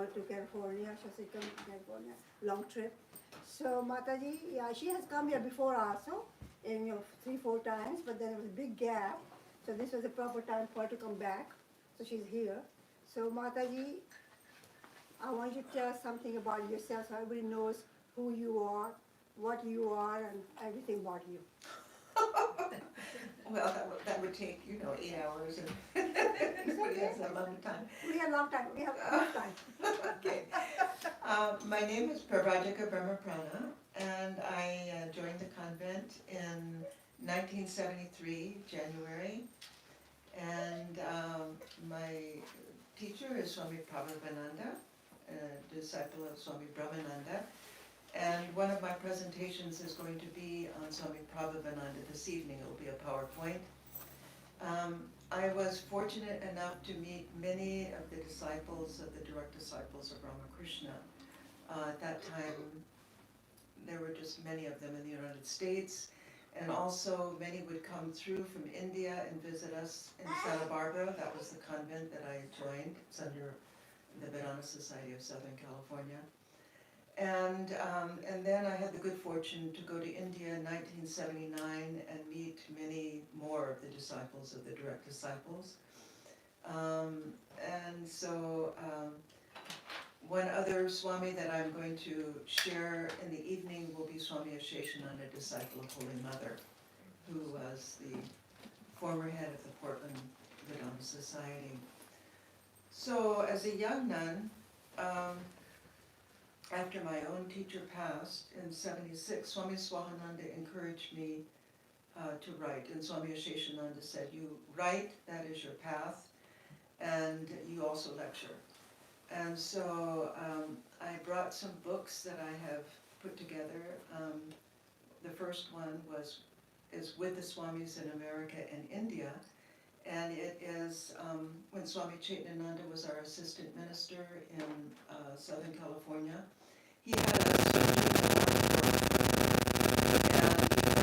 summer to California. She has come to California, long trip. So Mataji, yeah, she has come here before also, in 3-4 times, but then it was a big gap. So this was the proper time for her to come back. So she's here. So Mataji, I want you to tell us something about yourself so everybody knows who you are, what you are, and everything about you. Well, that would take, 8 hours, and everybody has a long time. We have a long time. We have enough time. Okay. My name is Brahmaprana, and I joined the convent in 1973, January. And my teacher is Swami Prabhupada, a disciple of Swami Brahmananda. And one of my presentations is going to be on Swami Prabhupada this evening. It will be a PowerPoint. I was fortunate enough to meet many of the disciples, of the direct disciples of Ramakrishna. At that time, there were just many of them in the United States, and also many would come through from India and visit us in Santa Barbara. That was the convent that I joined. It's under the Vedanta Society of Southern California. And then I had the good fortune to go to India in 1979 and meet many more of the disciples of the direct disciples. And so one other Swami that I'm going to share in the evening will be Swami Asheshananda, a disciple of Holy Mother, who was the former head of the Portland Vedanta Society. So as a young nun, after my own teacher passed in '76, Swami Swahananda encouraged me to write. And Swami Asheshananda said, you write, that is your path, and you also lecture. And so I brought some books that I have put together. The first one is With the Swamis in America and India. And it is when Swami Chaitanananda was our assistant minister in Southern California. He had a surgery and he found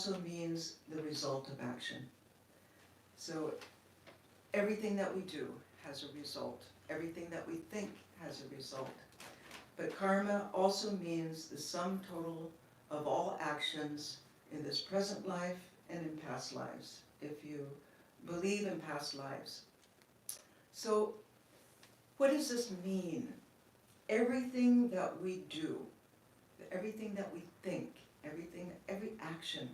also means the result of action. So everything that we do has a result. Everything that we think has a result. But karma also means the sum total of all actions in this present life and in past lives, if you believe in past lives. So what does this mean? Everything that we do, everything that we think, every action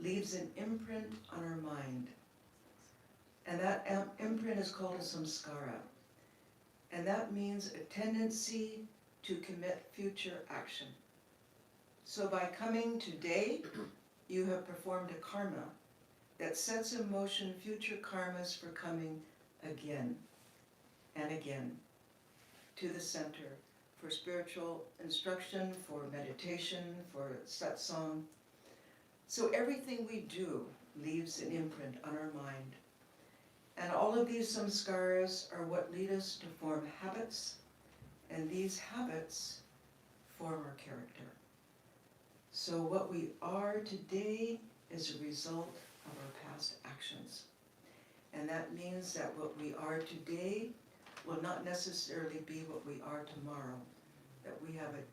leaves an imprint on our mind. And that imprint is called a samskara. And that means a tendency to commit future action. So by coming today, you have performed a karma that sets in motion future karmas for coming again and again to the center for spiritual instruction, for meditation, for satsang. So everything we do leaves an imprint on our mind. And all of these samskaras are what lead us to form habits, and these habits form our character. So what we are today is a result of our past actions. And that means that what we are today will not necessarily be what we are tomorrow. That we have an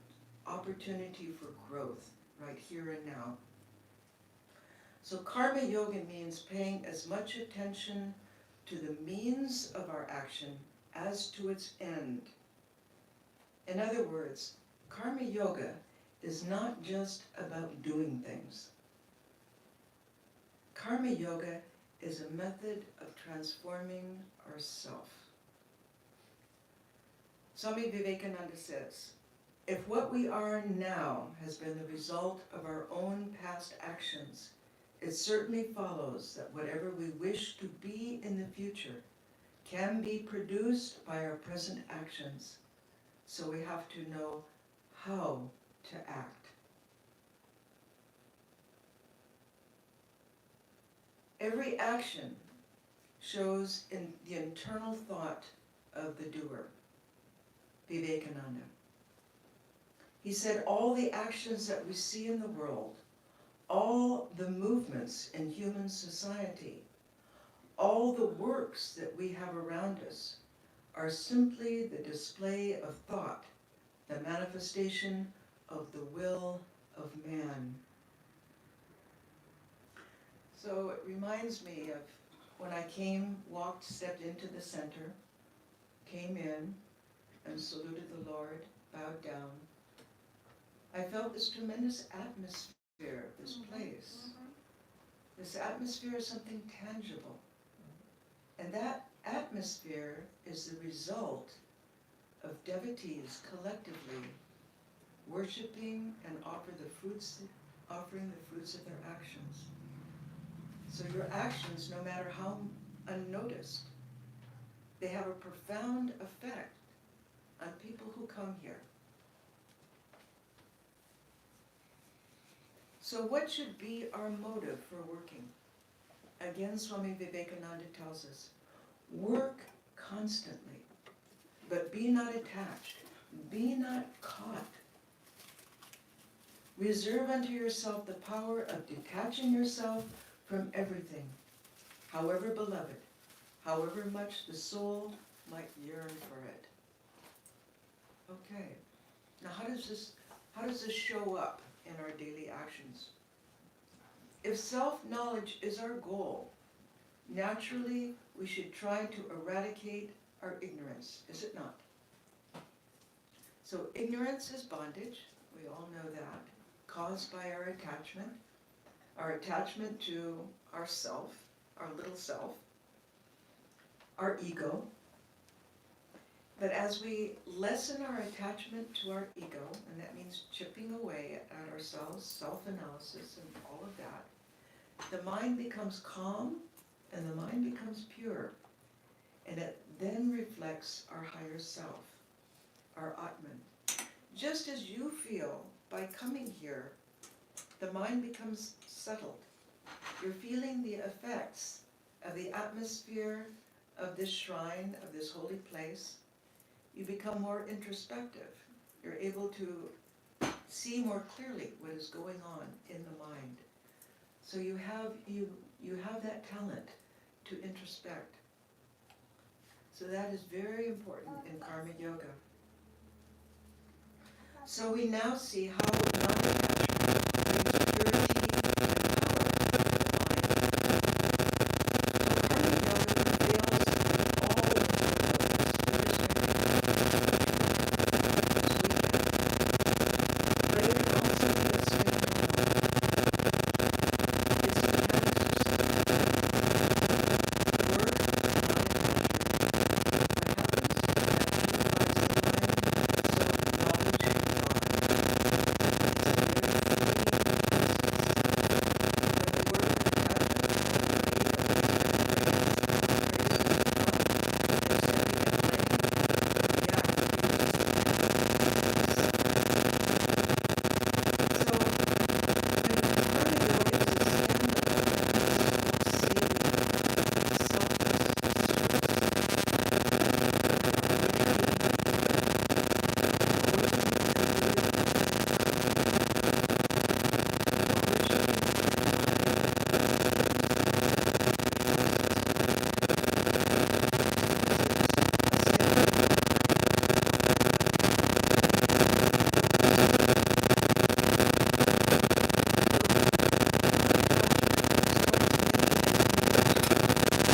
opportunity for growth right here and now. So karma yoga means paying as much attention to the means of our action as to its end. In other words, karma yoga is not just about doing things. Karma yoga is a method of transforming ourself. Swami Vivekananda says, if what we are now has been the result of our own past actions, it certainly follows that whatever we wish to be in the future can be produced by our present actions. So we have to know how to act. Every action shows in the internal thought of the doer, Vivekananda. He said all the actions that we see in the world, all the movements in human society, all the works that we have around us are simply the display of thought, the manifestation of the will of man. So it reminds me of when I came, walked, stepped into the center, came in and saluted the Lord, bowed down. I felt this tremendous atmosphere of this place. This atmosphere is something tangible. And that atmosphere is the result of devotees collectively worshiping and offering the fruits of their actions. So your actions, no matter how unnoticed, they have a profound effect on people who come here. So what should be our motive for working? Again, Swami Vivekananda tells us, work constantly, but be not attached, be not caught. Reserve unto yourself the power of detaching yourself from everything, however beloved, however much the soul might yearn for it. Okay, now how does this show up in our daily actions? If self-knowledge is our goal, naturally we should try to eradicate our ignorance, is it not? So ignorance is bondage, we all know that, caused by our attachment to our self, our little self, our ego. But as we lessen our attachment to our ego, and that means chipping away at ourselves, self-analysis and all of that, the mind becomes calm and the mind becomes pure. And it then reflects our higher self, our Atman. Just as you feel by coming here, the mind becomes settled. You're feeling the effects of the atmosphere of this shrine, of this holy place. You become more introspective. You're able to see more clearly what is going on in the mind. So you have that talent to introspect. So that is very important in karma yoga. So we now see how non-attachment brings purity and power to the mind. So karma yoga prevails in all of the but it can also be a strength of mind. It's the mechanics of self. Work is not attachment. What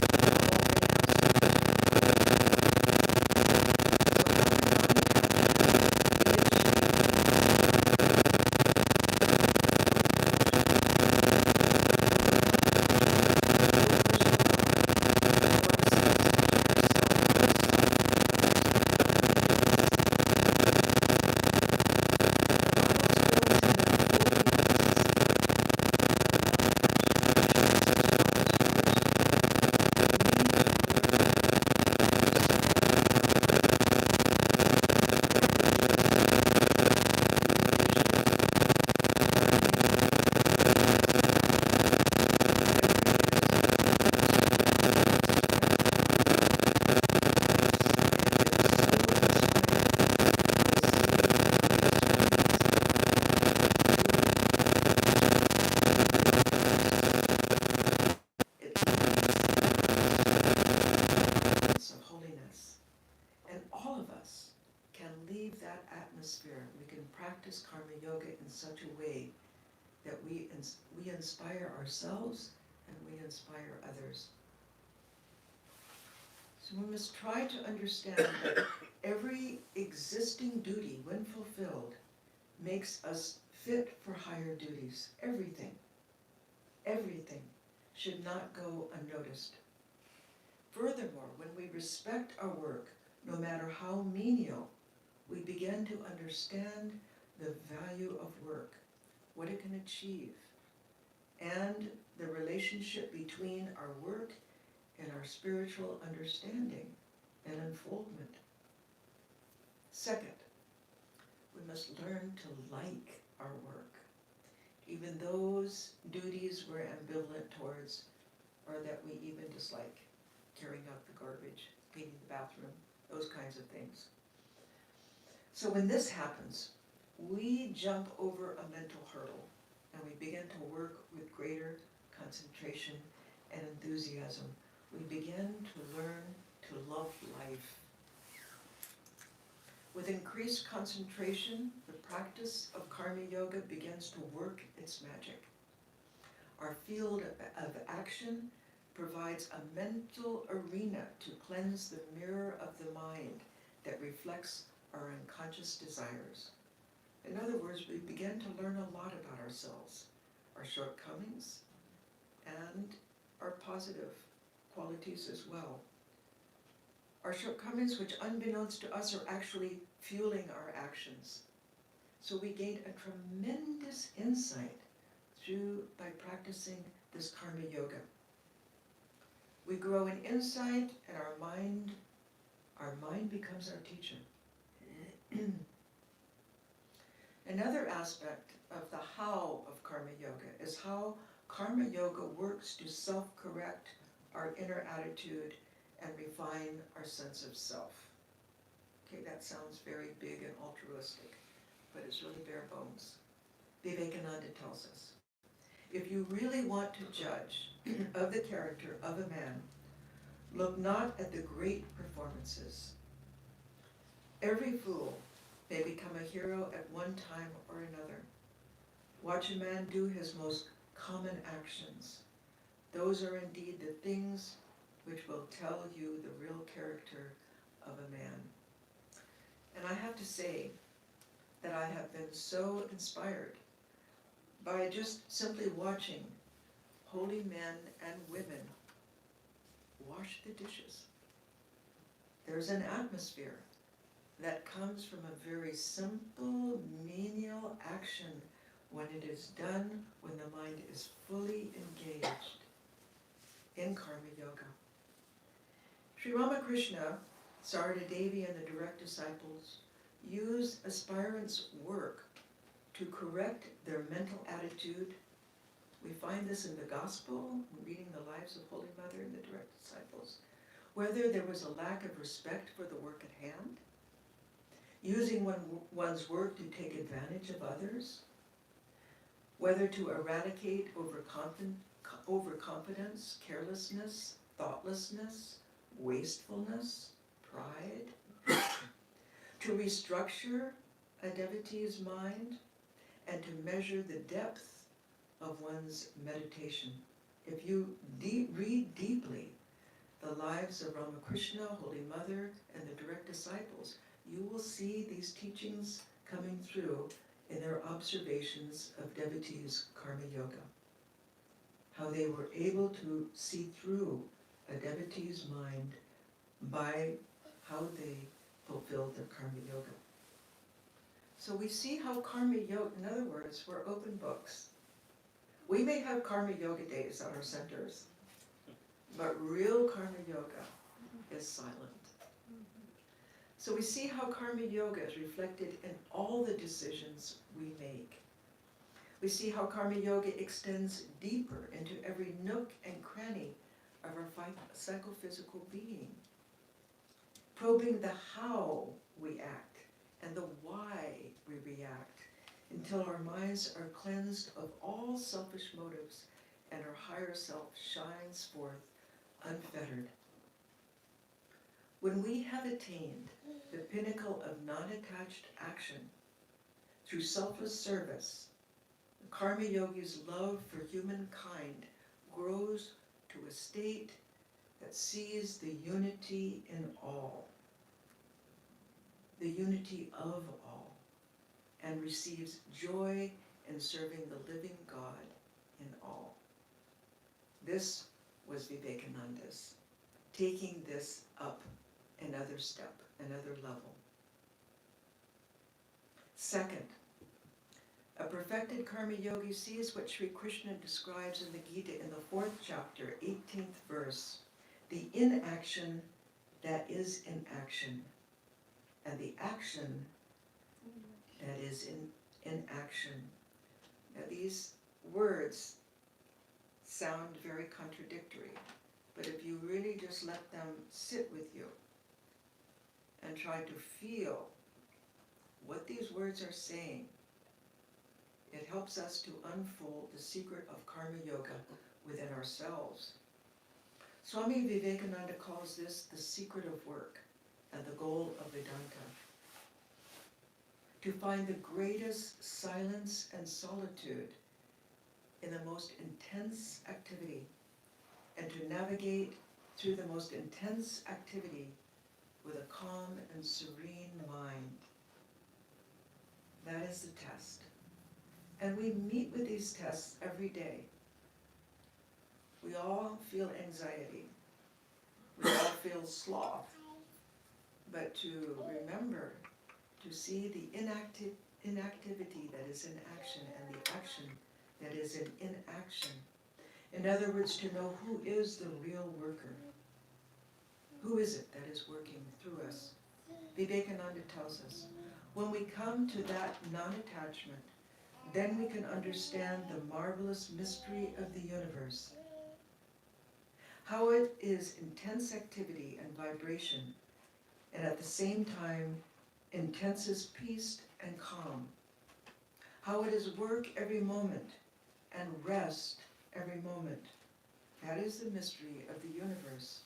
happens? That purifies the mind, so knowledge can dawn. We can practice karma yoga in such a way that we inspire ourselves and we inspire others. So we must try to understand that every existing duty, when fulfilled, makes us fit for higher duties. Everything should not go unnoticed. Furthermore, when we respect our work, no matter how menial, we begin to understand the value of work, what it can achieve, and the relationship between our work and our spiritual understanding and unfoldment. Second, we must learn to like our work, even those duties we're ambivalent towards or that we even dislike, carrying out the garbage, cleaning the bathroom, those kinds of things. So when this happens, we jump over a mental hurdle and we begin to work with greater concentration and enthusiasm. We begin to learn to love life. With increased concentration, the practice of karma yoga begins to work its magic. Our field of action provides a mental arena to cleanse the mirror of the mind that reflects our unconscious desires. In other words, we begin to learn a lot about ourselves, our shortcomings, and our positive qualities as well. Our shortcomings, which unbeknownst to us are actually fueling our actions. So we gain a tremendous insight by practicing this karma yoga. We grow in insight and our mind becomes our teacher. Another aspect of the how of karma yoga is how karma yoga works to self-correct our inner attitude and refine our sense of self. Okay, that sounds very big and altruistic, but it's really bare bones. Vivekananda tells us, if you really want to judge of the character of a man, look not at the great performances. Every fool may become a hero at one time or another. Watch a man do his most common actions. Those are indeed the things which will tell you the real character of a man. And I have to say that I have been so inspired by just simply watching holy men and women wash the dishes. There's an atmosphere that comes from a very simple, menial action when it is done when the mind is fully engaged in karma yoga. Sri Ramakrishna, Sarada Devi, and the direct disciples use aspirants' work to correct their mental attitude. We find this in the gospel, reading the lives of Holy Mother and the direct disciples. Whether there was a lack of respect for the work at hand, using one's work to take advantage of others, whether to eradicate overconfidence, carelessness, thoughtlessness, wastefulness, pride, to restructure a devotee's mind, and to measure the depth of one's meditation. If you read deeply the lives of Ramakrishna, Holy Mother, and the direct disciples, you will see these teachings coming through in their observations of devotees' karma yoga. How they were able to see through a devotee's mind by how they fulfilled their karma yoga. So we see how karma yoga, in other words, we're open books. We may have karma yoga days at our centers, but real karma yoga is silent. So we see how karma yoga is reflected in all the decisions we make. We see how karma yoga extends deeper into every nook and cranny of our psychophysical being, probing the how we act and the why we react, until our minds are cleansed of all selfish motives and our higher self shines forth unfettered. When we have attained the pinnacle of non-attached action through selfless service, the karma yogi's love for humankind grows to a state that sees the unity in all, the unity of all, and receives joy in serving the living God in all. This was Vivekananda's, taking this up another step, another level. Second, a perfected karma yogi sees what Sri Krishna describes in the Gita in the 4th chapter, 18th verse, the inaction that is in action, and the action that is in action. Now these words sound very contradictory, but if you really just let them sit with you and try to feel what these words are saying, it helps us to unfold the secret of karma yoga within ourselves. Swami Vivekananda calls this the secret of work and the goal of Vedanta. To find the greatest silence and solitude in the most intense activity, and to navigate through the most intense activity with a calm and serene mind. That is the test. And we meet with these tests every day. We all feel anxiety. We all feel sloth. But to remember to see the inactivity that is in action and the action that is in inaction. In other words, to know who is the real worker. Who is it that is working through us? Vivekananda tells us, when we come to that non-attachment, then we can understand the marvelous mystery of the universe. How it is intense activity and vibration, and at the same time, intensest peace and calm. How it is work every moment, and rest every moment. That is the mystery of the universe.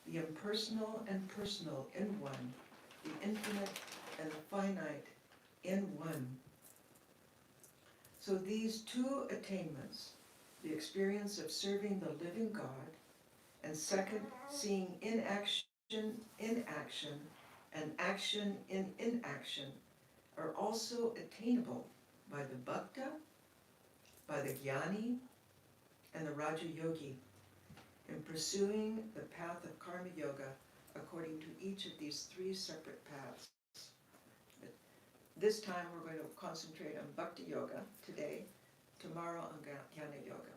The impersonal and personal in one, the infinite and the finite in one. So these two attainments, the experience of serving the living God, and second, seeing inaction in action and action in inaction, are also attainable by the Bhakta, by the Jnani, and the Raja Yogi in pursuing the path of Karma Yoga according to each of these three separate paths. This time we're going to concentrate on Bhakti Yoga today, tomorrow on Jnana Yoga.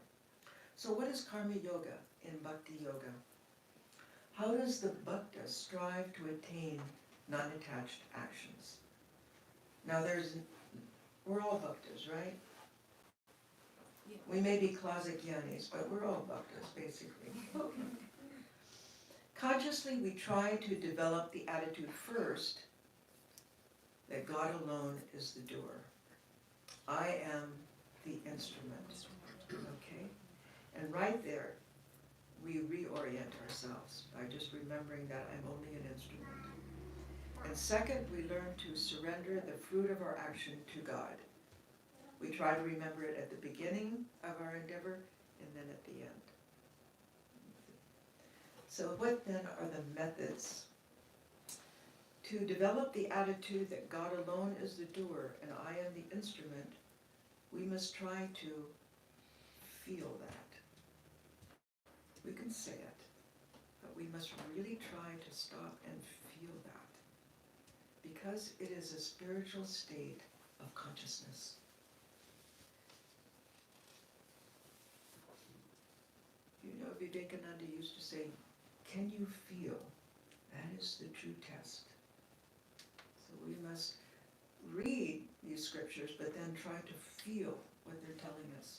So what is Karma Yoga in Bhakti Yoga? How does the Bhakta strive to attain non-attached actions? Now we're all Bhaktas, right? Yeah. We may be closet Jnanis, but we're all Bhaktas, basically. Consciously, we try to develop the attitude first that God alone is the doer. I am the instrument, okay? And right there, we reorient ourselves by just remembering that I'm only an instrument. And second, we learn to surrender the fruit of our action to God. We try to remember it at the beginning of our endeavor and then at the end. So what then are the methods? To develop the attitude that God alone is the doer and I am the instrument, we must try to feel that. We can say it, but we must really try to stop and feel that, because it is a spiritual state of consciousness. You know, Vivekananda used to say, can you feel? That is the true test. So we must read these scriptures, but then try to feel what they're telling us.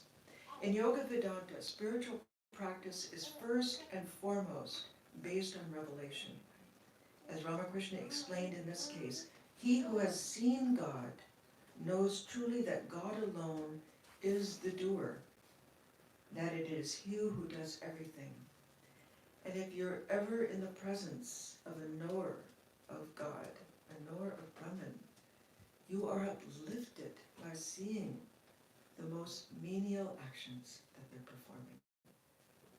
In Yoga Vedanta, spiritual practice is first and foremost based on revelation. As Ramakrishna explained in this case, he who has seen God knows truly that God alone is the doer, that it is he who does everything. And if you're ever in the presence of a knower of God, a knower of Brahman, you are uplifted by seeing the most menial actions that they're performing.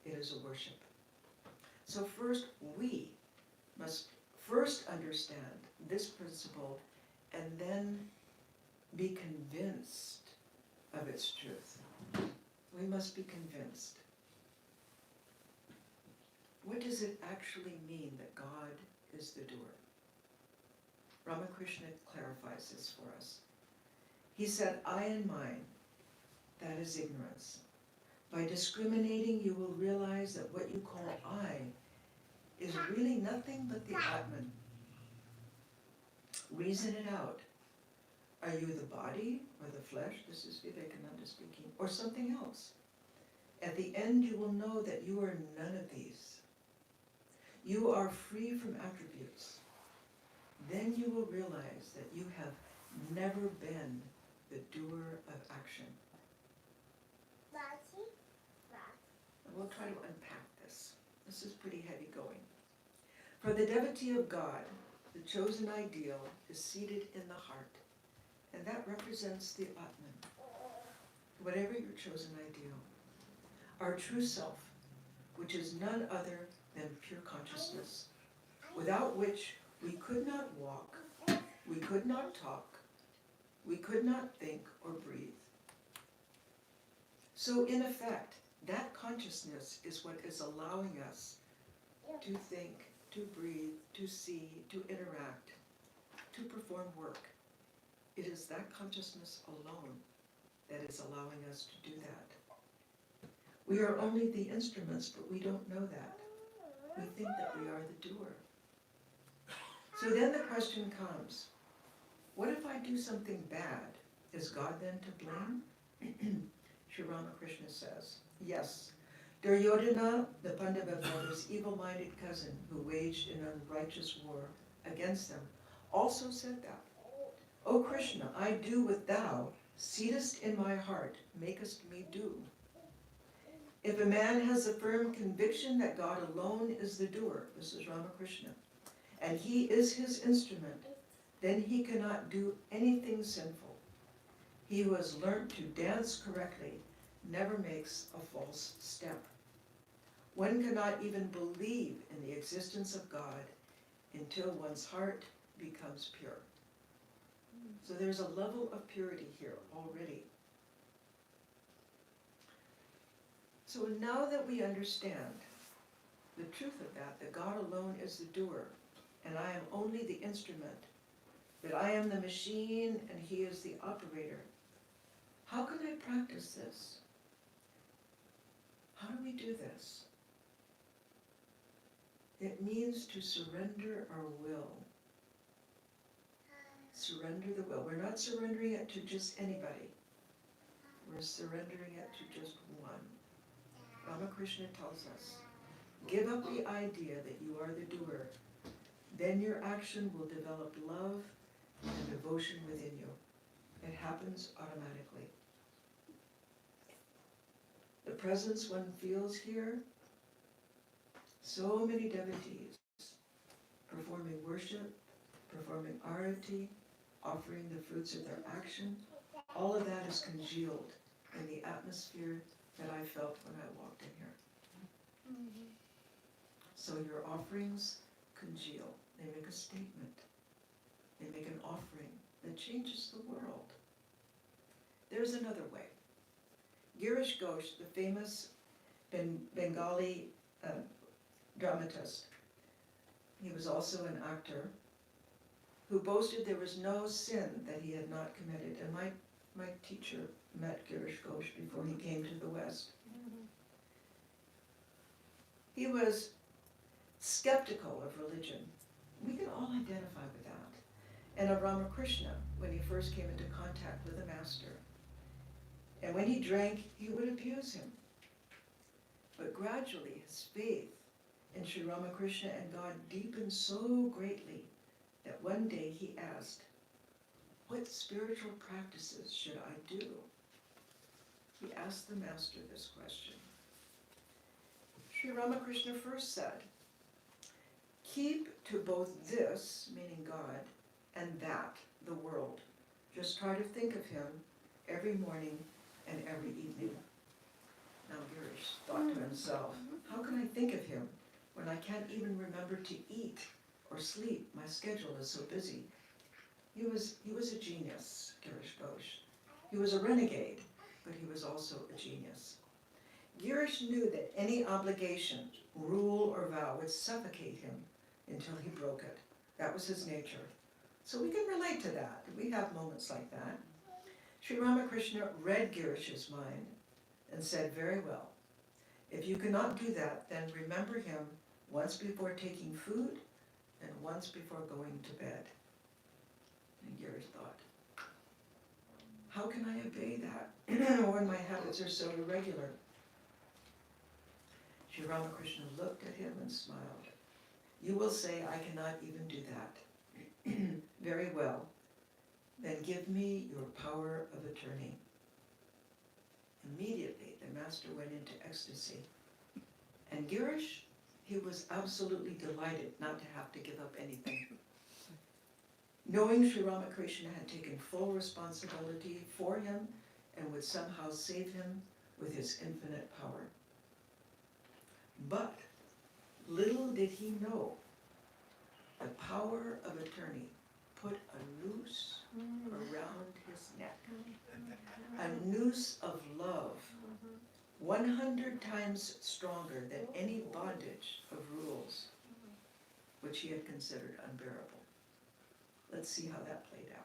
It is a worship. So first, we must first understand this principle and then be convinced of its truth. We must be convinced. What does it actually mean that God is the doer? Ramakrishna clarifies this for us. He said, I and mine, that is ignorance. By discriminating, you will realize that what you call I is really nothing but the Atman. Reason it out. Are you the body or the flesh? This is Vivekananda speaking. Or something else? At the end, you will know that you are none of these. You are free from attributes. Then you will realize that you have never been the doer of action. And we'll try to unpack this. This is pretty heavy going. For the devotee of God, the chosen ideal is seated in the heart, and that represents the Atman. Whatever your chosen ideal. Our true self, which is none other than pure consciousness, without which we could not walk, we could not talk, we could not think or breathe. So in effect, that consciousness is what is allowing us to think, to breathe, to see, to interact, to perform work. It is that consciousness alone that is allowing us to do that. We are only the instruments, but we don't know that. We think that we are the doer. So then the question comes, what if I do something bad? Is God then to blame? Sri Ramakrishna says, yes. Duryodhana, the Pandava brother's evil-minded cousin who waged an unrighteous war against them, also said that. O Krishna, I do what thou, Seatest in my heart, makest me do. If a man has a firm conviction that God alone is the doer, this is Ramakrishna, and he is his instrument, then he cannot do anything sinful. He who has learnt to dance correctly never makes a false step. One cannot even believe in the existence of God until one's heart becomes pure. So there's a level of purity here already. So now that we understand the truth of that God alone is the doer, and I am only the instrument, that I am the machine and he is the operator, how can I practice this? How do we do this? It means to surrender our will. Surrender the will. We're not surrendering it to just anybody. We're surrendering it to just one. Ramakrishna tells us, give up the idea that you are the doer. Then your action will develop love and devotion within you. It happens automatically. The presence one feels here, so many devotees performing worship, performing arati, offering the fruits of their action, all of that is congealed in the atmosphere that I felt when I walked in here. So your offerings congeal. They make a statement. They make an offering that changes the world. There's another way. Girish Ghosh, the famous Bengali dramatist, he was also an actor, who boasted there was no sin that he had not committed. And my teacher met Girish Ghosh before he came to the West. He was skeptical of religion. We can all identify with that. And of Ramakrishna, when he first came into contact with the master. And when he drank, he would abuse him. But gradually, his faith in Sri Ramakrishna and God deepened so greatly that one day he asked, what spiritual practices should I do? He asked the master this question. Sri Ramakrishna first said, keep to both this, meaning God, and that, the world. Just try to think of him every morning and every evening. Now Girish thought to himself, how can I think of him when I can't even remember to eat or sleep? My schedule is so busy. He was a genius, Girish Ghosh. He was a renegade, but he was also a genius. Girish knew that any obligation, rule, or vow would suffocate him until he broke it. That was his nature. So we can relate to that. We have moments like that. Sri Ramakrishna read Girish's mind and said, very well, if you cannot do that, then remember him once before taking food and once before going to bed. And Girish thought, how can I obey that when my habits are so irregular? Sri Ramakrishna looked at him and smiled. You will say, I cannot even do that. Very well. Then give me your power of attorney. Immediately, the master went into ecstasy. And Girish, he was absolutely delighted not to have to give up anything. Knowing Sri Ramakrishna had taken full responsibility for him and would somehow save him with his infinite power. But little did he know, the power of attorney put a noose around his neck. A noose of love, 100 times stronger than any bondage of rules, which he had considered unbearable. Let's see how that played out.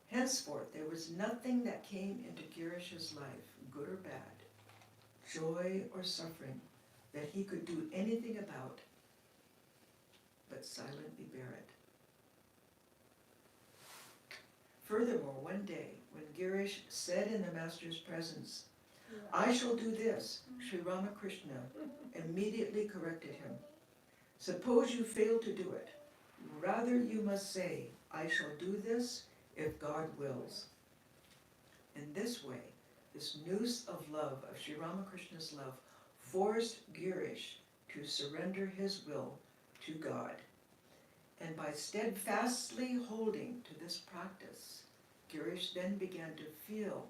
Henceforth, there was nothing that came into Girish's life, good or bad, joy or suffering, that he could do anything about, but silently bear it. Furthermore, one day, when Girish said in the master's presence, I shall do this, Sri Ramakrishna immediately corrected him. Suppose you fail to do it. Rather you must say, I shall do this if God wills. this way, this noose of love, of Sri Ramakrishna's love, forced Girish to surrender his will to God. And by steadfastly holding to this practice, Girish then began to feel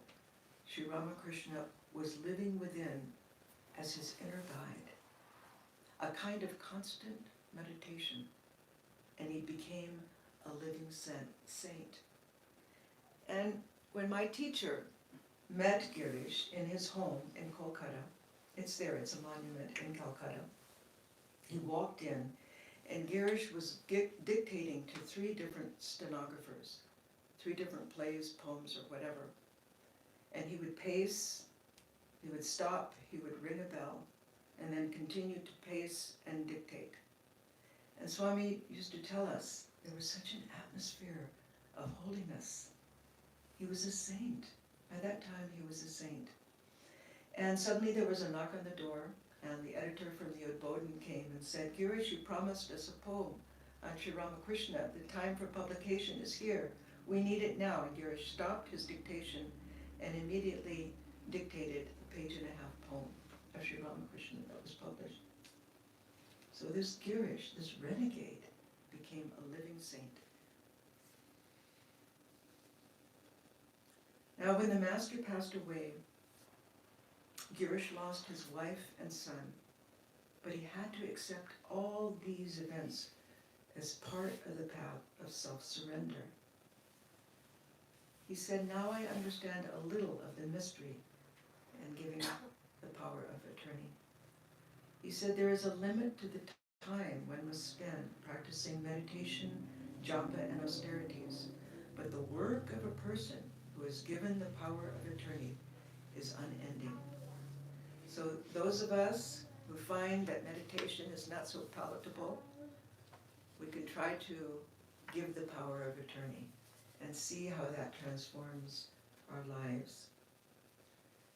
Sri Ramakrishna was living within as his inner guide, a kind of constant meditation, and he became a living saint. And when my teacher met Girish in his home in Kolkata, it's there, it's a monument in Calcutta, he walked in, and Girish was dictating to 3 different stenographers, 3 different plays, poems, or whatever. And he would pace, he would stop, he would ring a bell, and then continue to pace and dictate. And Swami used to tell us there was such an atmosphere of holiness. He was a saint. By that time, he was a saint. And suddenly there was a knock on the door, and the editor from the Udbodhan came and said, Girish, you promised us a poem on Sri Ramakrishna. The time for publication is here. We need it now. And Girish stopped his dictation and immediately dictated a 1.5-page poem of Sri Ramakrishna that was published. So this Girish, this renegade, became a living saint. Now when the master passed away, Girish lost his wife and son, but he had to accept all these events as part of the path of self-surrender. He said, now I understand a little of the mystery and giving up the power of attorney. He said there is a limit to the time one must spend practicing meditation, japa, and austerities, but the work of a person who is given the power of attorney is unending. So those of us who find that meditation is not so palatable, we can try to give the power of attorney and see how that transforms our lives.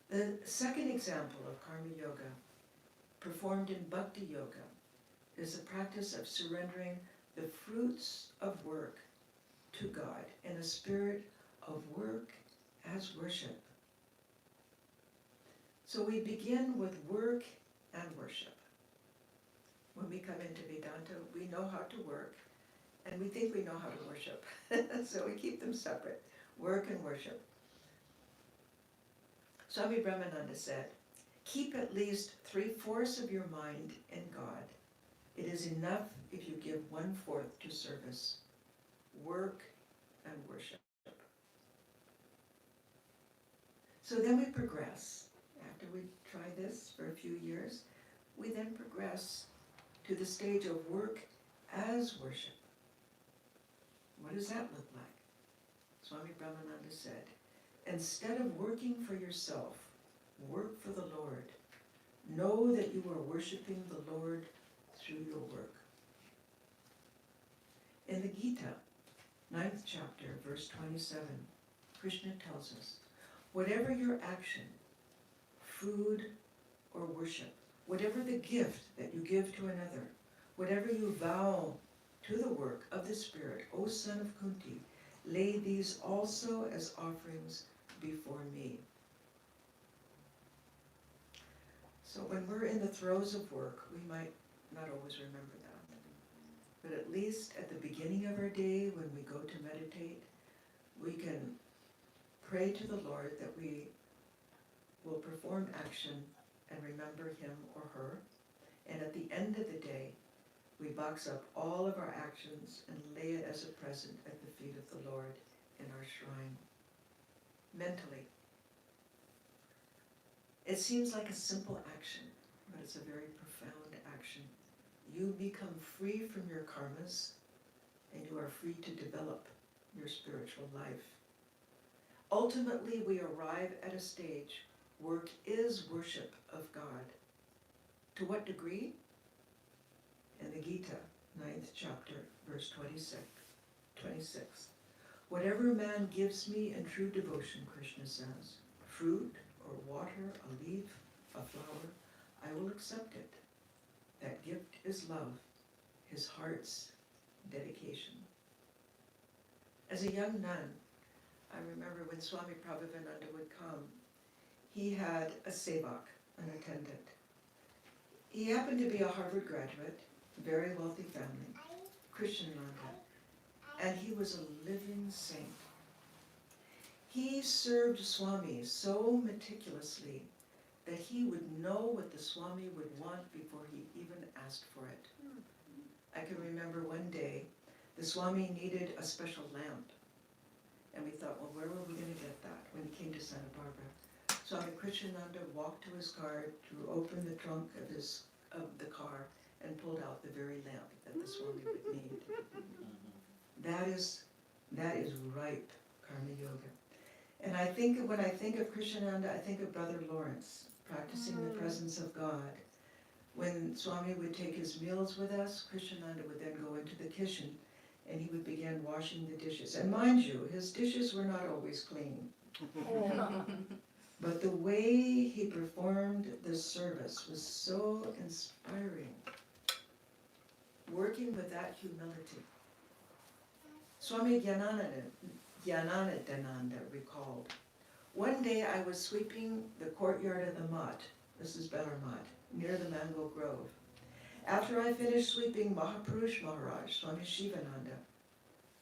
The second example of karma yoga, performed in Bhakti yoga, is the practice of surrendering the fruits of work to God in a spirit of work as worship. So we begin with work and worship. When we come into Vedanta, we know how to work, and we think we know how to worship. So we keep them separate, work and worship. Swami Brahmananda said, keep at least 3/4 of your mind in God. It is enough if you give 1/4 to service, work and worship. So then we progress. After we try this for a few years, we then progress to the stage of work as worship. What does that look like? Swami Brahmananda said, instead of working for yourself, work for the Lord. Know that you are worshiping the Lord through your work. In the Gita, 9th chapter, verse 27, Krishna tells us, whatever your action, food or worship, whatever the gift that you give to another, whatever you vow to the work of the Spirit, O son of Kunti, lay these also as offerings before me. So when we're in the throes of work, we might not always remember that. But at least at the beginning of our day, when we go to meditate, we can pray to the Lord that we will perform action and remember him or her. And at the end of the day, we box up all of our actions and lay it as a present at the feet of the Lord in our shrine, mentally. It seems like a simple action, but it's a very profound action. You become free from your karmas, and you are free to develop your spiritual life. Ultimately, we arrive at a stage, work is worship of God. To what degree? In the Gita, 9th chapter, verse 26. Whatever man gives me in true devotion, Krishna says, fruit or water, a leaf, a flower, I will accept it. That gift is love, his heart's dedication. As a young nun, I remember when Swami Prabhavananda would come, he had a sevak, an attendant. He happened to be a Harvard graduate, very wealthy family, Christian Nanda, and he was a living saint. He served Swami so meticulously that he would know what the Swami would want before he even asked for it. I can remember one day, the Swami needed a special lamp. And we thought, well, where were we going to get that when he came to Santa Barbara? Swami Krishnananda walked to his car, drew open the trunk of the car, and pulled out the very lamp that the Swami would need. That is ripe Karma Yoga. And I think when I think of Krishnananda, I think of Brother Lawrence, practicing the presence of God. When Swami would take his meals with us, Krishnananda would then go into the kitchen and he would begin washing the dishes. And mind you, his dishes were not always clean. But the way he performed the service was so inspiring. Working with that humility. Swami Gyananadananda recalled, one day I was sweeping the courtyard of the Mutt, this is Beller Mutt, near the Mango Grove. After I finished sweeping, Mahapurush Maharaj, Swami Shivananda,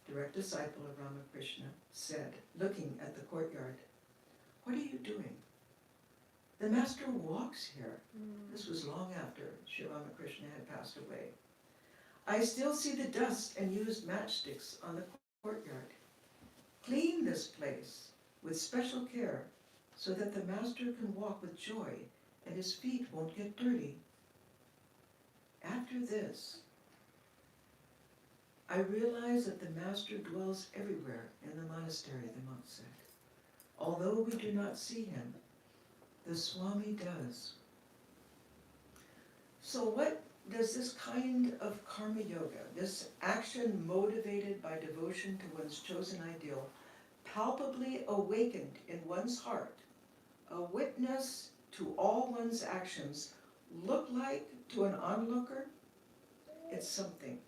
direct disciple of Ramakrishna, said, looking at the courtyard, what are you doing? The master walks here. This was long after Sri Ramakrishna had passed away. I still see the dust and used matchsticks on the courtyard. Clean this place with special care so that the master can walk with joy and his feet won't get dirty. After this, I realized that the master dwells everywhere in the monastery, the monk said. Although we do not see him, the Swami does. So what does this kind of karma yoga, this action motivated by devotion to one's chosen ideal, palpably awakened in one's heart, a witness to all one's actions, look like to an onlooker? It's something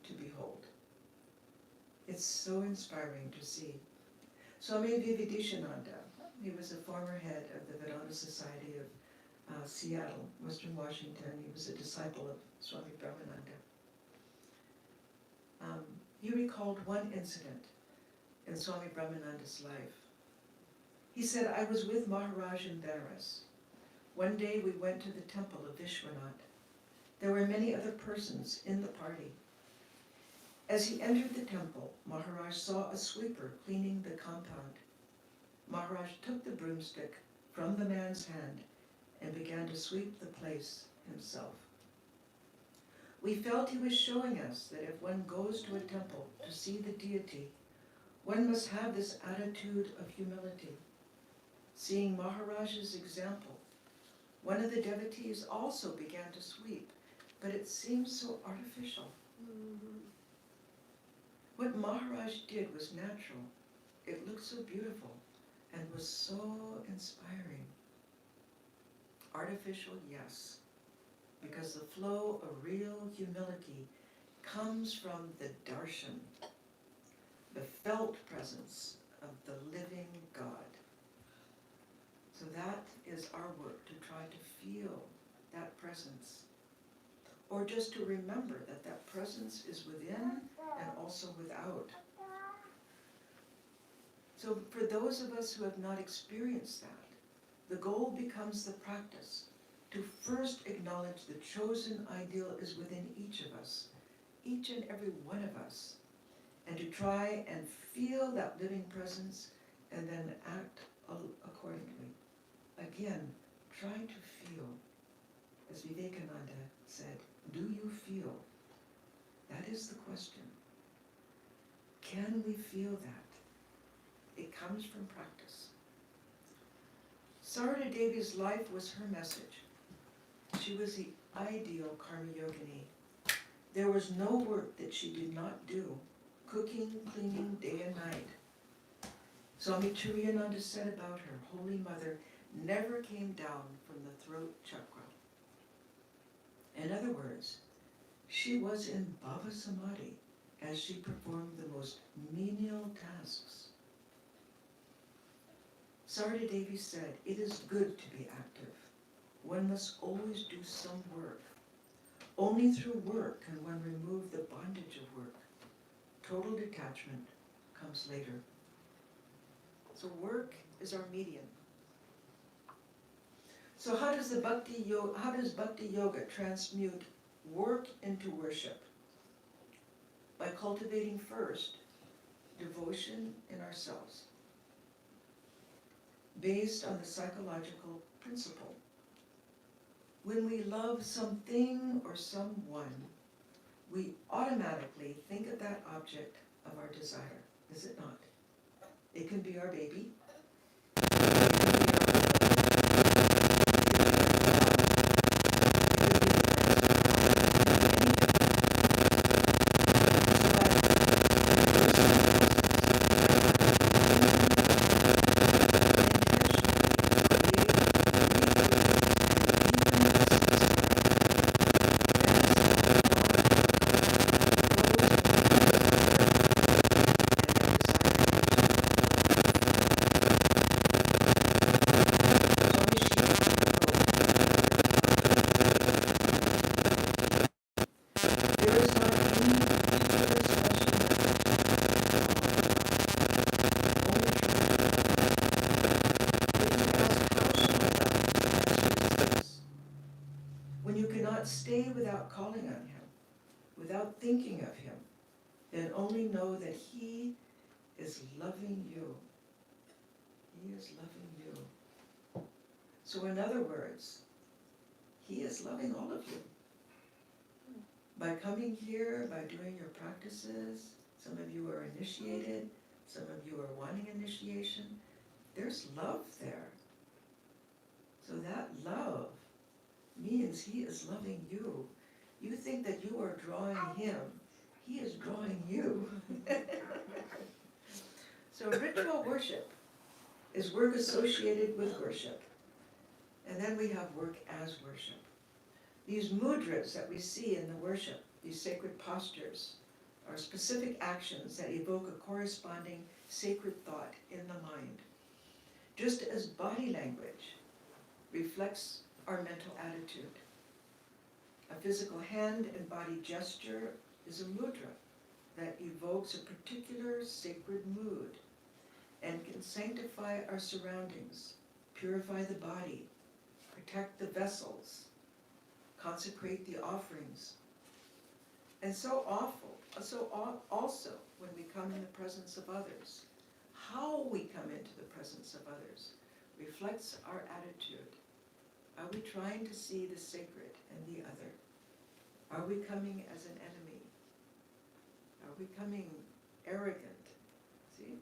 to behold. It's so inspiring to see. Swami Vivedishananda, he was a former head of the Vedanta Society of Seattle, Western Washington. He was a disciple of Swami Brahmananda. He recalled one incident in Swami Brahmananda's life. He said, I was with Maharaj in Benares. One day we went to the temple of Vishwanath. There were many other persons in the party. As he entered the temple, Maharaj saw a sweeper cleaning the compound. Maharaj took the broomstick from the man's hand and began to sweep the place himself. We felt he was showing us that if one goes to a temple to see the deity, one must have this attitude of humility. Seeing Maharaj's example, one of the devotees also began to sweep, but it seemed so artificial. What Maharaj did was natural. It looked so beautiful and was so inspiring. Artificial, yes, because the flow of real humility comes from the darshan, the felt presence of the living God. So that is our work, to try to feel that presence, or just to remember that that presence is within and also without. So for those of us who have not experienced that, the goal becomes the practice to first acknowledge the chosen ideal is within each of us, each and every one of us, and to try and feel that living presence and then act accordingly. Again, try to feel. As Vivekananda said, do you feel? That is the question. Can we feel that? It comes from practice. Sarada Devi's life was her message. She was the ideal karma yogini. There was no work that she did not do, cooking, cleaning, day and night. Swami Turiyananda said about her, Holy Mother never came down from the throat chakra. In other words, she was in Bhava Samadhi as she performed the most menial tasks. Sarada Devi said, "It is good to be active. One must always do some work. Only through work can one remove the bondage of work. Total detachment comes later." So work is our medium. So how does Bhakti Yoga transmute work into worship? By cultivating first devotion in ourselves, based on the psychological principle. When we love something or someone, we automatically think of that object of our desire, is it not? It can be our baby. When you cannot stay without calling on him, without thinking of him, then only know that he is loving you. He is loving you. So in other words, he is loving all of you. By coming here, by doing your practices, some of you are initiated, some of you are wanting initiation, there's love there. So that love means he is loving you. You think that you are drawing him, he is drawing you. So ritual worship is work associated with worship. And then we have work as worship. These mudras that we see in the worship, these sacred postures, are specific actions that evoke a corresponding sacred thought in the mind. Just as body language reflects our mental attitude. A physical hand and body gesture is a mudra that evokes a particular sacred mood and can sanctify our surroundings, purify the body, protect the vessels, consecrate the offerings. And also when we come in the presence of others, how we come into the presence of others reflects our attitude. Are we trying to see the sacred in the other? Are we coming as an enemy? Are we coming arrogant? See?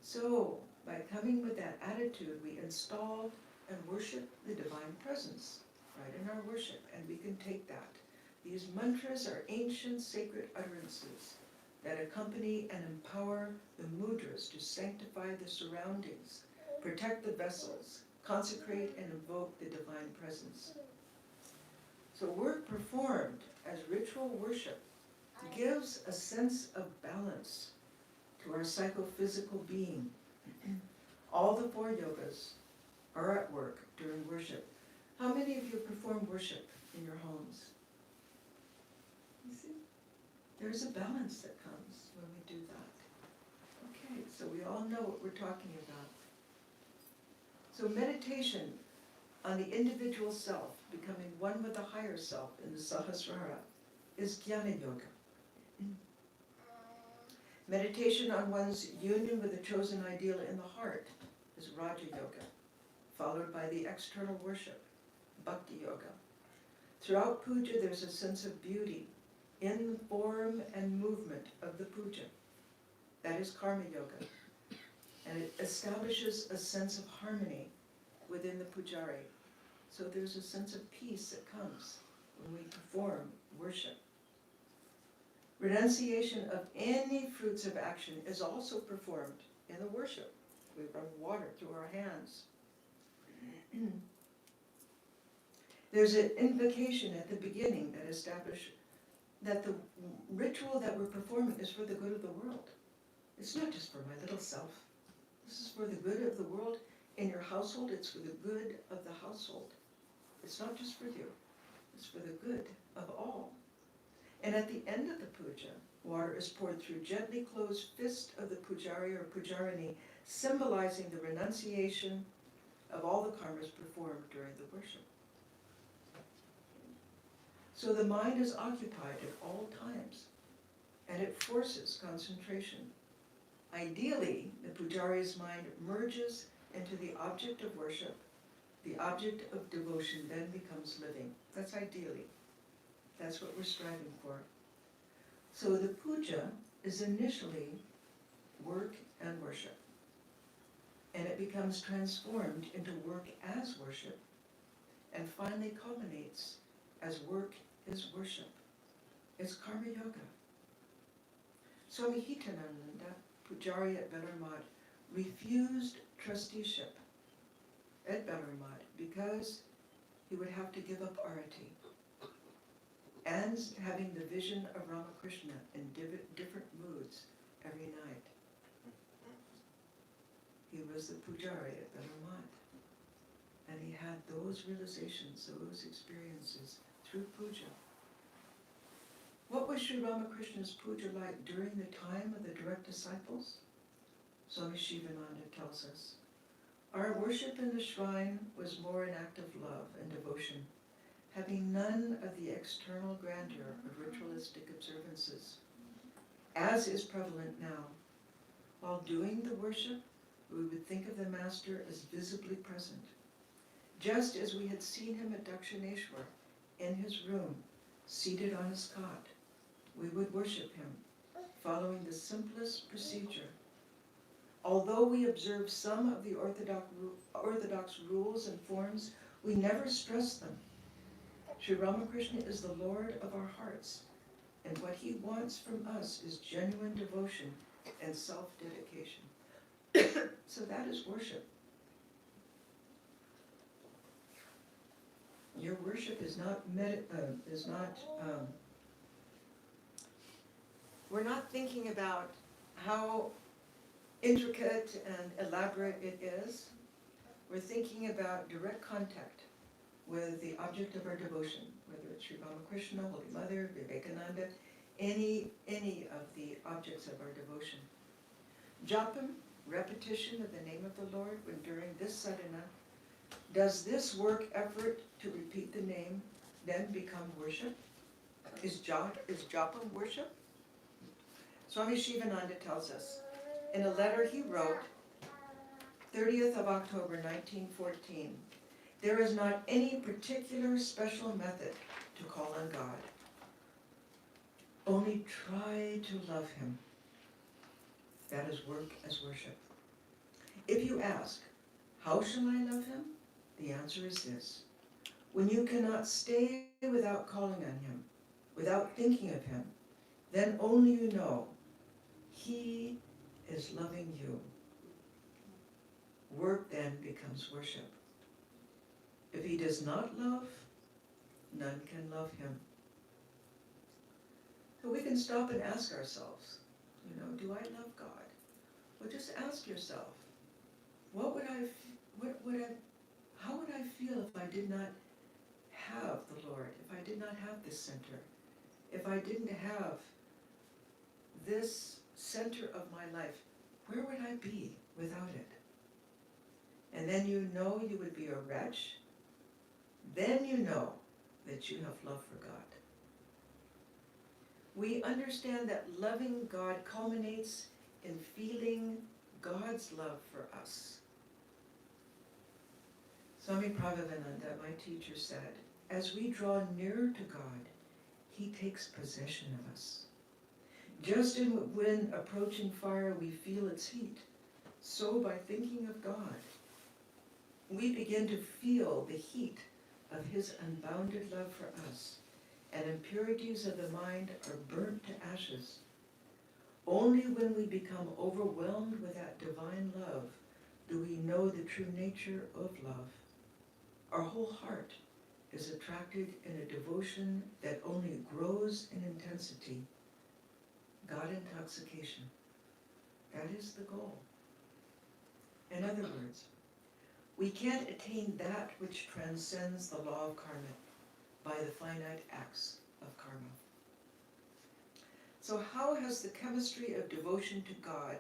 So, by coming with that attitude, we install and worship the divine presence right in our worship, and we can take that. These mantras are ancient sacred utterances that accompany and empower the mudras to sanctify the surroundings, protect the vessels, consecrate and invoke the divine presence. So work performed as ritual worship gives a sense of balance to our psychophysical being. All the 4 yogas are at work during worship. How many of you perform worship in your homes? You see? There's a balance that comes when we do that. Okay, so we all know what we're talking about. So meditation on the individual self, becoming one with the higher self in the Sahasrara, is Jnana Yoga. Meditation on one's union with the chosen ideal in the heart is Raja Yoga, followed by the external worship, Bhakti Yoga. Throughout puja, there's a sense of beauty in the form and movement of the puja. That is Karma Yoga. And it establishes a sense of harmony within the pujari. So there's a sense of peace that comes when we perform worship. Renunciation of any fruits of action is also performed in the worship. We run water through our hands. There's an invocation at the beginning that establishes that the ritual that we're performing is for the good of the world. It's not just for my little self. This is for the good of the world in your household, it's for the good of the household. It's not just for you, it's for the good of all. And at the end of the puja, water is poured through gently closed fist of the pujari or pujarini, symbolizing the renunciation of all the karmas performed during the worship. So the mind is occupied at all times, and it forces concentration. Ideally, the pujari's mind merges into the object of worship. The object of devotion then becomes living. That's ideally. That's what we're striving for. So the puja is initially work and worship. And it becomes transformed into work as worship, and finally culminates as work is worship. It's karma yoga. Swami Hitananda, Pujari at Bellarmad, refused trusteeship at Bellarmad because he would have to give up arati and having the vision of Ramakrishna in different moods every night. He was the Pujari at Bellarmad, and he had those realizations, those experiences through puja. What was Sri Ramakrishna's puja like during the time of the direct disciples? Swami Shivananda tells us. Our worship in the shrine was more an act of love and devotion, having none of the external grandeur of ritualistic observances, as is prevalent now. While doing the worship, we would think of the Master as visibly present, just as we had seen him at Dakshineshwar, in his room, seated on his cot. We would worship him, following the simplest procedure. Although we observe some of the orthodox rules and forms, we never stress them. Sri Ramakrishna is the Lord of our hearts, and what he wants from us is genuine devotion and self-dedication. So that is worship. Your worship is not, we're not thinking about how intricate and elaborate it is. We're thinking about direct contact with the object of our devotion, whether it's Sri Ramakrishna, Holy Mother, Vivekananda, any of the objects of our devotion. Japam, repetition of the name of the Lord when during this sadhana. Does this work effort to repeat the name then become worship? Is japam worship? Swami Shivananda tells us in a letter he wrote, 30th of October 1914, there is not any particular special method to call on God. Only try to love him. That is work as worship. If you ask, how shall I love him? The answer is this. When you cannot stay without calling on him, without thinking of him, then only you know he is loving you. Work then becomes worship. If he does not love, none can love him. So we can stop and ask ourselves, do I love God? Well, just ask yourself, how would I feel if I did not have the Lord, if I did not have this center, if I didn't have this center of my life, where would I be without it? And then you would be a wretch. Then you know that you have love for God. We understand that loving God culminates in feeling God's love for us. Swami Prabhavananda, my teacher, said, as we draw nearer to God, he takes possession of us. Just as when approaching fire we feel its heat, so by thinking of God, we begin to feel the heat of his unbounded love for us, and impurities of the mind are burnt to ashes. Only when we become overwhelmed with that divine love do we know the true nature of love. Our whole heart is attracted in a devotion that only grows in intensity. God intoxication. That is the goal. In other words, We can't attain that which transcends the law of karma by the finite acts of karma. So how has the chemistry of devotion to God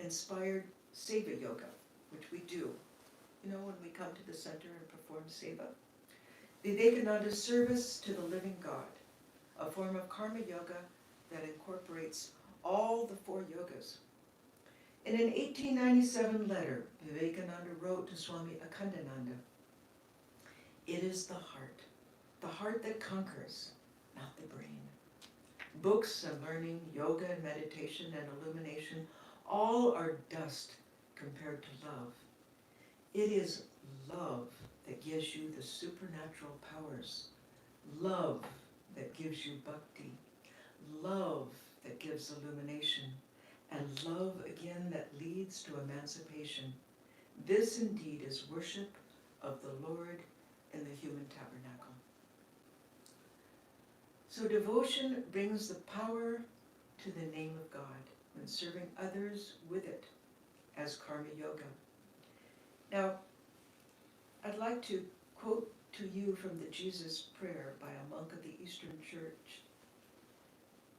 inspired Seva Yoga, which we do, you know, when we come to the center and perform Seva? Vivekananda's service to the living God, a form of karma yoga that incorporates all the 4 yogas. In an 1897 letter, Vivekananda wrote to Swami Akhandananda, "It is the heart that conquers, not the brain. Books and learning, yoga and meditation and illumination, all are dust compared to love. It is love that gives you the supernatural powers, love that gives you bhakti, love that gives illumination, and love again that leads to emancipation. This indeed is worship of the Lord in the human tabernacle." So devotion brings the power to the name of God when serving others with it as karma yoga. Now, I'd like to quote to you from the Jesus Prayer by a monk of the Eastern Church.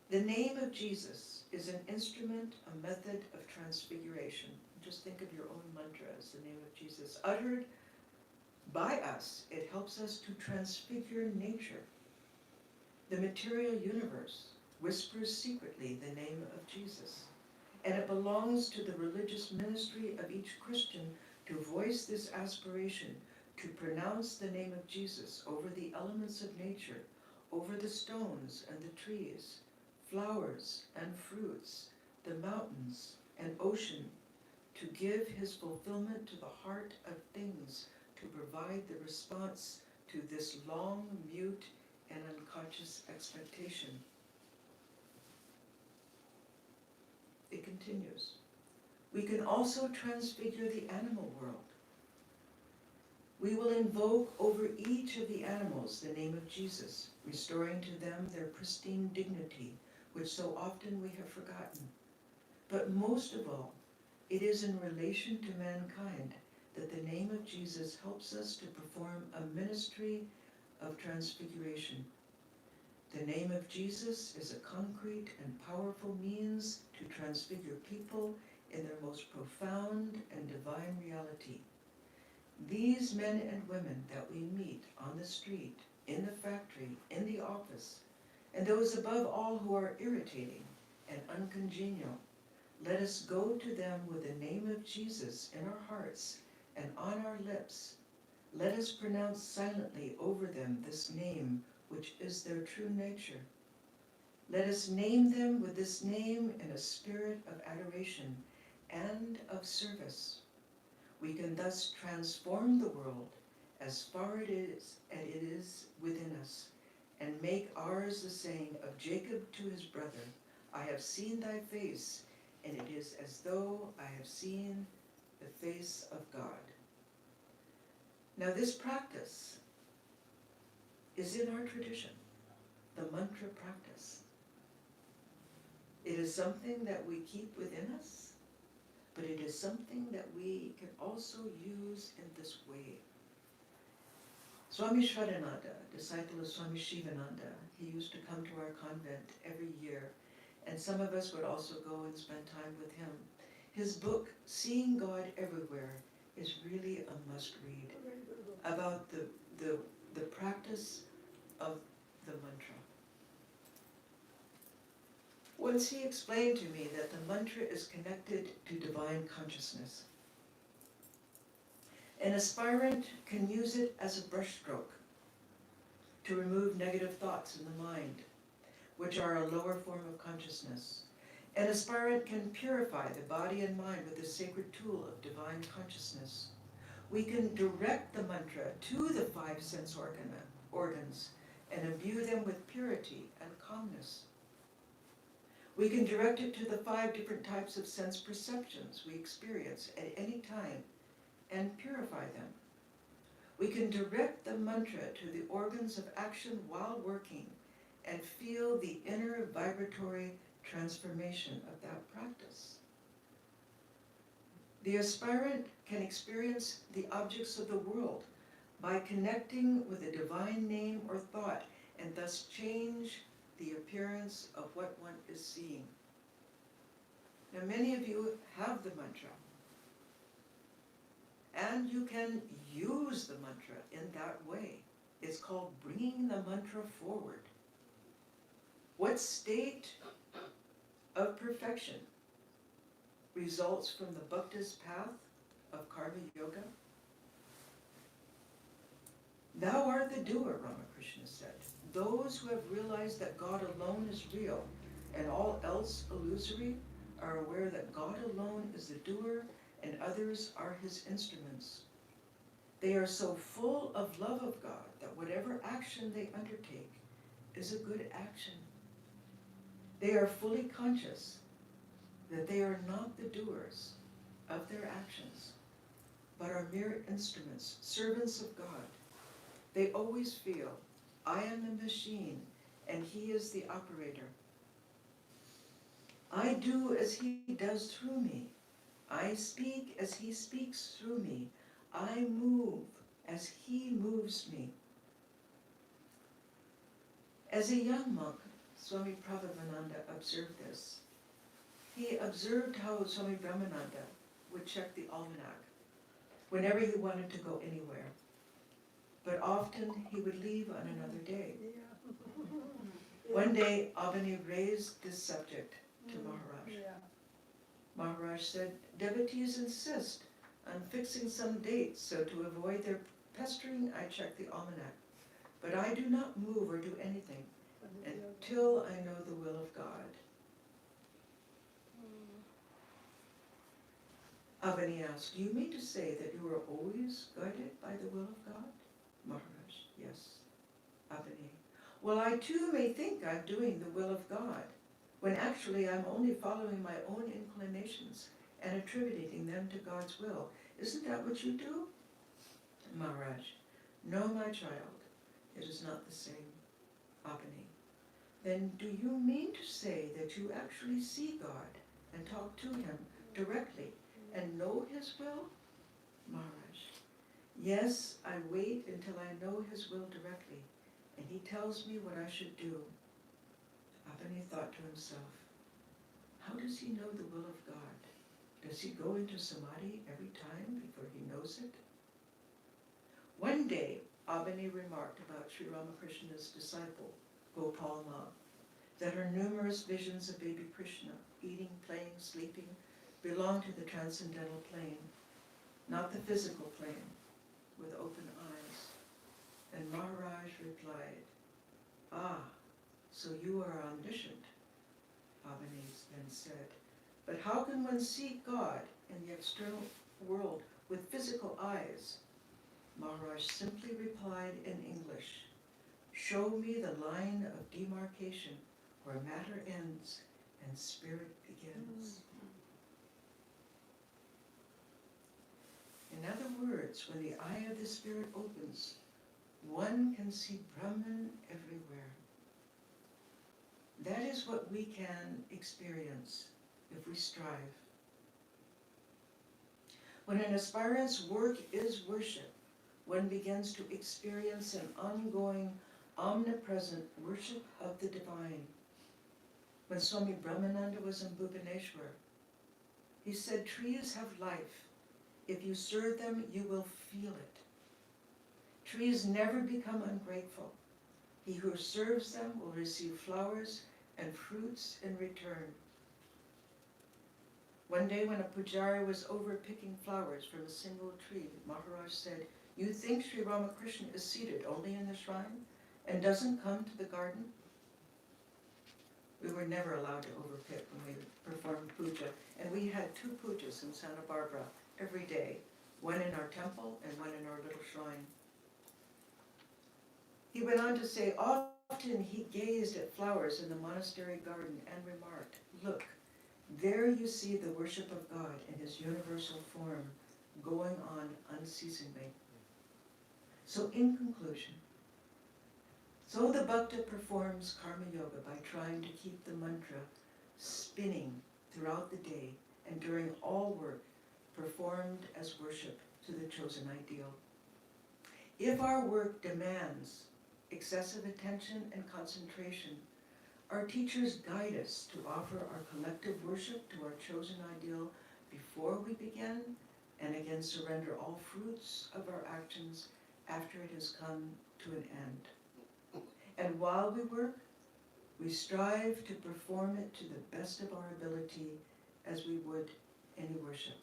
"The name of Jesus is an instrument, a method of transfiguration." Just think of your own mantra as the name of Jesus. "Uttered by us, it helps us to transfigure nature. The material universe whispers secretly the name of Jesus, and it belongs to the religious ministry of each Christian to voice this aspiration, to pronounce the name of Jesus over the elements of nature, over the stones and the trees, flowers and fruits, the mountains and ocean, to give his fulfillment to the heart of things, to provide the response to this long, mute, and unconscious expectation." It continues. "We can also transfigure the animal world. We will invoke over each of the animals the name of Jesus, restoring to them their pristine dignity, which so often we have forgotten. But most of all, it is in relation to mankind that the name of Jesus helps us to perform a ministry of transfiguration. The name of Jesus is a concrete and powerful means to transfigure people in their most profound and divine reality. These men and women that we meet on the street, in the factory, in the office, and those above all who are irritating and uncongenial, let us go to them with the name of Jesus in our hearts and on our lips. Let us pronounce silently over them this name, which is their true nature. Let us name them with this name in a spirit of adoration and of service. We can thus transform the world as far as it is within us, and make ours the saying of Jacob to his brother, "I have seen thy face, and it is as though I have seen the face of God." Now this practice is in our tradition, the mantra practice. It is something that we keep within us, but it is something that we can also use in this way. Swami Shraddhananda, disciple of Swami Shivananda, he used to come to our convent every year, and some of us would also go and spend time with him. His book, Seeing God Everywhere, is really a must-read about the practice of the mantra. Once he explained to me that the mantra is connected to divine consciousness. An aspirant can use it as a brushstroke to remove negative thoughts in the mind, which are a lower form of consciousness. An aspirant can purify the body and mind with the sacred tool of divine consciousness. We can direct the mantra to the 5 sense organs and imbue them with purity and calmness. We can direct it to the 5 different types of sense perceptions we experience at any time and purify them. We can direct the mantra to the organs of action while working and feel the inner vibratory transformation of that practice. The aspirant can experience the objects of the world by connecting with a divine name or thought, and thus change the appearance of what one is seeing. Now, many of you have the mantra, and you can use the mantra in that way. It's called bringing the mantra forward. What state of perfection results from the Bhakti's path of Karma Yoga? Thou art the doer, Ramakrishna said. Those who have realized that God alone is real and all else illusory are aware that God alone is the doer and others are his instruments. They are so full of love of God that whatever action they undertake is a good action. They are fully conscious that they are not the doers of their actions, but are mere instruments, servants of God. They always feel, I am the machine and he is the operator. I do as he does through me. I speak as he speaks through me. I move as he moves me. As a young monk, Swami Prabhavananda observed this. He observed how Swami Brahmananda would check the almanac whenever he wanted to go anywhere. But often he would leave on another day. One day, Avani raised this subject to Maharaj. Maharaj said, devotees insist on fixing some dates, so to avoid their pestering, I check the almanac. But I do not move or do anything until I know the will of God. Avani asked, do you mean to say that you are always guided by the will of God? Maharaj, yes. Avani, well, I too may think I'm doing the will of God, when actually I'm only following my own inclinations and attributing them to God's will. Isn't that what you do? Maharaj, no, my child, it is not the same. Avani, then do you mean to say that you actually see God and talk to him directly and know his will? Maharaj, yes, I wait until I know his will directly, and he tells me what I should do. Avani thought to himself, how does he know the will of God? Does he go into samadhi every time before he knows it? One day, Avani remarked about Sri Ramakrishna's disciple, Gopal Ma, that her numerous visions of baby Krishna, eating, playing, sleeping, belong to the transcendental plane, not the physical plane, with open eyes. And Maharaj replied, ah, so you are omniscient, Avani then said. But how can one see God in the external world with physical eyes? Maharaj simply replied in English, show me the line of demarcation where matter ends and spirit begins. In other words, when the eye of the spirit opens, one can see Brahman everywhere. That is what we can experience if we strive. When an aspirant's work is worship, one begins to experience an ongoing, omnipresent worship of the divine. When Swami Brahmananda was in Bhubaneswar, he said, trees have life. If you serve them, you will feel it. Trees never become ungrateful. He who serves them will receive flowers and fruits in return. One day when a pujari was over picking flowers from a single tree, Maharaj said, you think Sri Ramakrishna is seated only in the shrine and doesn't come to the garden? We were never allowed to overpick when we performed puja, and we had 2 pujas in Santa Barbara every day, one in our temple and one in our little shrine. He went on to say, often he gazed at flowers in the monastery garden and remarked, look, there you see the worship of God in his universal form going on unceasingly. So in conclusion, so the bhakta performs karma yoga by trying to keep the mantra spinning throughout the day and during all work performed as worship to the chosen ideal. If our work demands excessive attention and concentration, our teachers guide us to offer our collective worship to our chosen ideal before we begin, and again surrender all fruits of our actions after it has come to an end. And while we work, we strive to perform it to the best of our ability as we would any worship.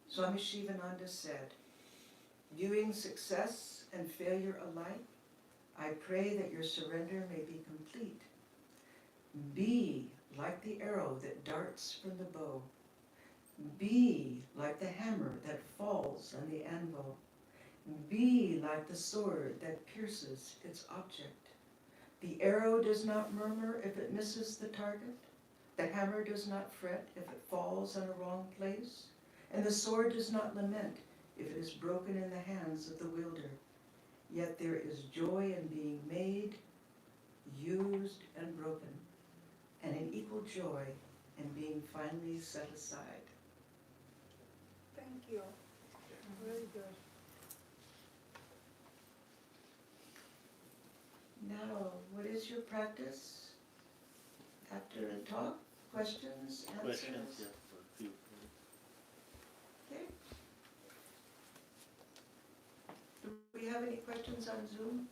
Swami Shivananda said, viewing success and failure alike, I pray that your surrender may be complete. Be like the arrow that darts from the bow. Be like the hammer that falls on the anvil. Be like the sword that pierces its object. The arrow does not murmur if it misses the target. The hammer does not fret if it falls in a wrong place. And the sword does not lament if it is broken in the hands of the wielder. Yet there is joy in being made, used, and broken, and an equal joy in being finally set aside. Thank you. Very good. Now, what is your practice after a talk? Questions, answers? Questions, yeah, for a few. Okay. Do we have any questions on Zoom?